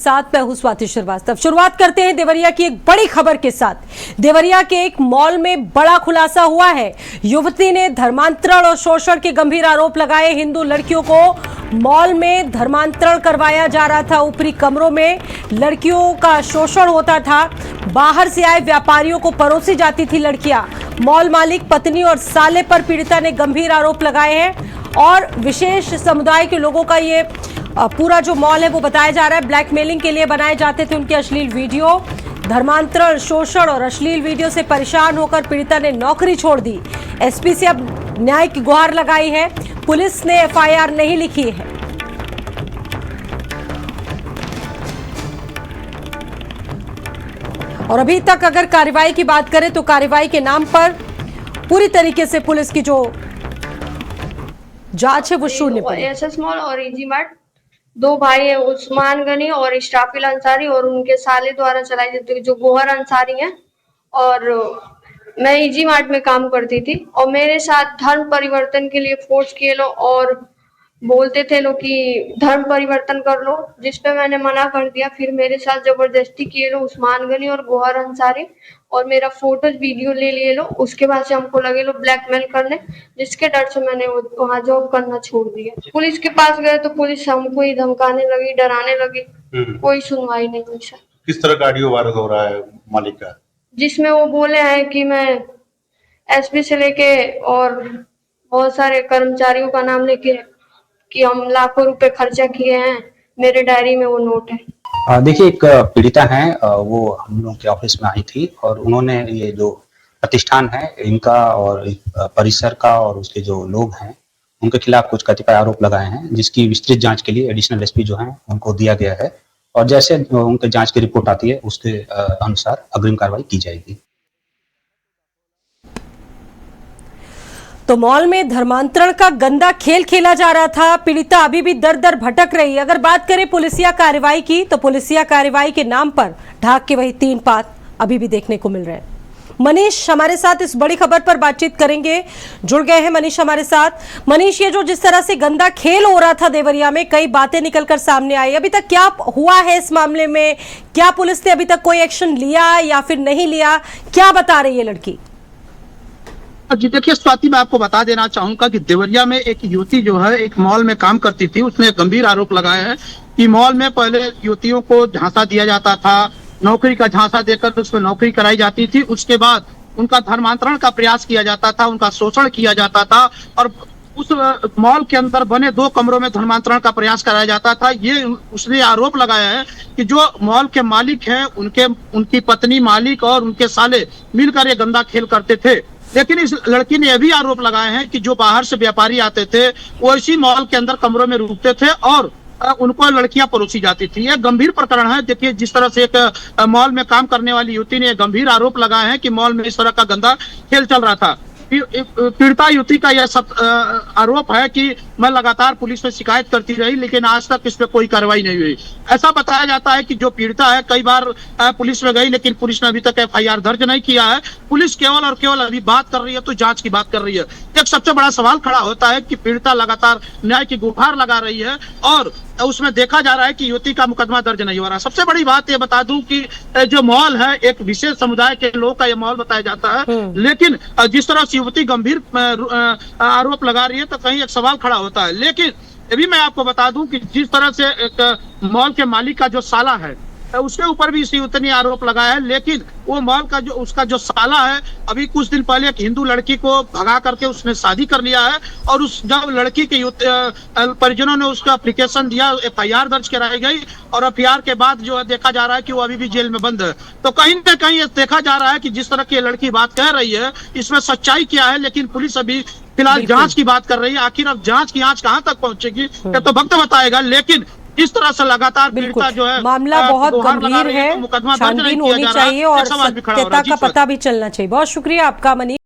साथ मैं हूं स्वाति श्रीवास्तव। शुरुआत करते हैं देवरिया की एक बड़ी खबर के साथ। देवरिया के एक मॉल में बड़ा खुलासा हुआ है। युवती ने धर्मांतरण और शोषण के गंभीर आरोप लगाए। हिंदू लड़कियों को मॉल में धर्मांतरण करवाया जा रहा था। ऊपरी कमरों में लड़कियों का शोषण होता था। बाहर से आए व्यापारियों को परोसी जाती थी लड़कियां। मॉल मालिक, पत्नी और साले पर पीड़िता ने गंभीर आरोप लगाए हैं और विशेष समुदाय के लोगों का ये पूरा जो मॉल है वो बताया जा रहा है ब्लैकमेलिंग के लिए बनाए जाते थे उनके अश्लील वीडियो। धर्मांतरण, शोषण और अश्लील वीडियो से परेशान होकर पीड़िता ने नौकरी छोड़ दी। एसपी से अब न्याय की गुहार लगाई है। पुलिस ने एफआईआर नहीं लिखी है। और अभी तक अगर कार्रवाई की बात करें तो कार्रवाई के नाम पर पूरी तरीके से पुलिस की जो जांच है वो शून्य पर। एसएस मॉल और इजी मार्ट दो भाई है, उस्मान गनी और इस्राफिल अंसारी, और उनके साले द्वारा चलाई जाती है जो गोहर अंसारी हैं। और मैं इजी मार्ट में काम करती थी और मेरे साथ धर्म परिवर्तन के लिए फोर्स किए लो और बोलते थे लोग कि धर्म परिवर्तन कर लो, जिसपे मैंने मना कर दिया। फिर मेरे साथ जबरदस्ती किए लो उस्मान गनी और गोहर अंसारी, और मेरा फोटोज वीडियो ले लिए लो। उसके बाद से हमको लगे लो ब्लैकमेल करने, जिसके डर से मैंने वहाँ जॉब करना छोड़ दिया। पुलिस के पास गए तो पुलिस हमको ही धमकाने लगी, डराने लगी। कोई सुनवाई नहीं हुई सर। किस तरह का ऑडियो वायरल हो रहा है मालिक का? जिसमें वो बोले हैं कि मैं एसपी से लेके और बहुत सारे कर्मचारियों का नाम लेके कि हम लाखों रुपए खर्चा किए हैं। मेरे डायरी में वो नोट है। देखिए, एक पीड़िता है, वो हम लोग के ऑफिस में आई थी और उन्होंने ये जो प्रतिष्ठान है इनका और परिसर का और उसके जो लोग हैं उनके खिलाफ कुछ कतिपय आरोप लगाए हैं, जिसकी विस्तृत जांच के लिए एडिशनल एसपी जो है उनको दिया गया है और जैसे उनके जांच की रिपोर्ट आती है उसके अनुसार अग्रिम कार्रवाई की जाएगी। तो मॉल में धर्मांतरण का गंदा खेल खेला जा रहा था। पीड़िता अभी भी दर दर भटक रही है। अगर बात करें पुलिसिया कार्रवाई की तो पुलिसिया कार्रवाई के नाम पर ढाक के वही तीन पात अभी भी देखने को मिल रहे हैं। मनीष हमारे साथ इस बड़ी खबर पर बातचीत करेंगे, जुड़ गए हैं मनीष हमारे साथ। मनीष, ये जो जिस तरह से गंदा खेल हो रहा था देवरिया में, कई बातें निकलकर सामने आई, अभी तक क्या हुआ है इस मामले में? क्या पुलिस ने अभी तक कोई एक्शन लिया या फिर नहीं लिया? क्या बता रही है लड़की? जी देखिए स्वाति, मैं आपको बता देना चाहूंगा कि देवरिया में एक युवती जो है एक मॉल में काम करती थी। उसने गंभीर आरोप लगाए हैं कि मॉल में पहले युवतियों को झांसा दिया जाता था, नौकरी का झांसा देकर उसमें नौकरी कराई जाती थी। उसके बाद उनका धर्मांतरण का प्रयास किया जाता था, उनका शोषण किया जाता था और उस मॉल के अंदर बने 2 कमरों में धर्मांतरण का प्रयास कराया जाता था। ये उसने आरोप लगाया है कि जो मॉल के मालिक हैं उनकी पत्नी, मालिक और उनके साले मिलकर ये गंदा खेल करते थे। लेकिन इस लड़की ने यह भी आरोप लगाए हैं कि जो बाहर से व्यापारी आते थे वो इसी मॉल के अंदर कमरों में रुकते थे और उनको लड़कियां परोसी जाती थी। यह गंभीर प्रकरण है। देखिए, जिस तरह से एक मॉल में काम करने वाली युवती ने गंभीर आरोप लगाए हैं कि मॉल में इस तरह का गंदा खेल चल रहा था। पीड़िता युवती का यह सब आरोप है कि मैं लगातार पुलिस में शिकायत करती रही लेकिन आज तक इस पे कोई कार्रवाई नहीं हुई। ऐसा बताया जाता है कि जो पीड़िता है कई बार पुलिस में गई लेकिन पुलिस ने अभी तक एफआईआर दर्ज नहीं किया है। पुलिस केवल और केवल अभी बात कर रही है तो जांच की बात कर रही है। एक सबसे बड़ा सवाल खड़ा होता है कि पीड़िता लगातार न्याय की गुहार लगा रही है और उसमें देखा जा रहा है कि युवती का मुकदमा दर्ज नहीं हो रहा। सबसे बड़ी बात ये बता दूं कि जो मॉल है एक विशेष समुदाय के लोगों का ये मॉल बताया जाता है, लेकिन जिस तरह से युवती गंभीर आरोप लगा रही है तो कहीं एक सवाल खड़ा होता है। लेकिन ये भी मैं आपको बता दूं कि जिस तरह से एक मॉल के मालिक का जो साला है उसके ऊपर भी इसी उतनी आरोप लगाया है, लेकिन वो मॉल का उसका जो साला है अभी कुछ दिन पहले एक हिंदू लड़की को भगा करके उसने शादी कर लिया है और उस जब लड़की के परिजनों ने उसका एप्लीकेशन दिया, एफआईआर दर्ज कराई गई और एफआईआर के बाद जो है देखा जा रहा है कि वो अभी भी जेल में बंद है। तो कहीं ना कहीं देखा जा रहा है कि जिस तरह की लड़की बात कह रही है इसमें सच्चाई क्या है, लेकिन पुलिस अभी फिलहाल जांच की बात कर रही है। आखिर अब जांच की आंच कहां तक पहुंचेगी ये तो वक्त बताएगा, लेकिन इस तरह से लगातार पीड़िता जो है मामला बहुत गंभीर है, छानबीन होनी चाहिए और सत्यता का पता भी चलना चाहिए। बहुत शुक्रिया आपका मनीष।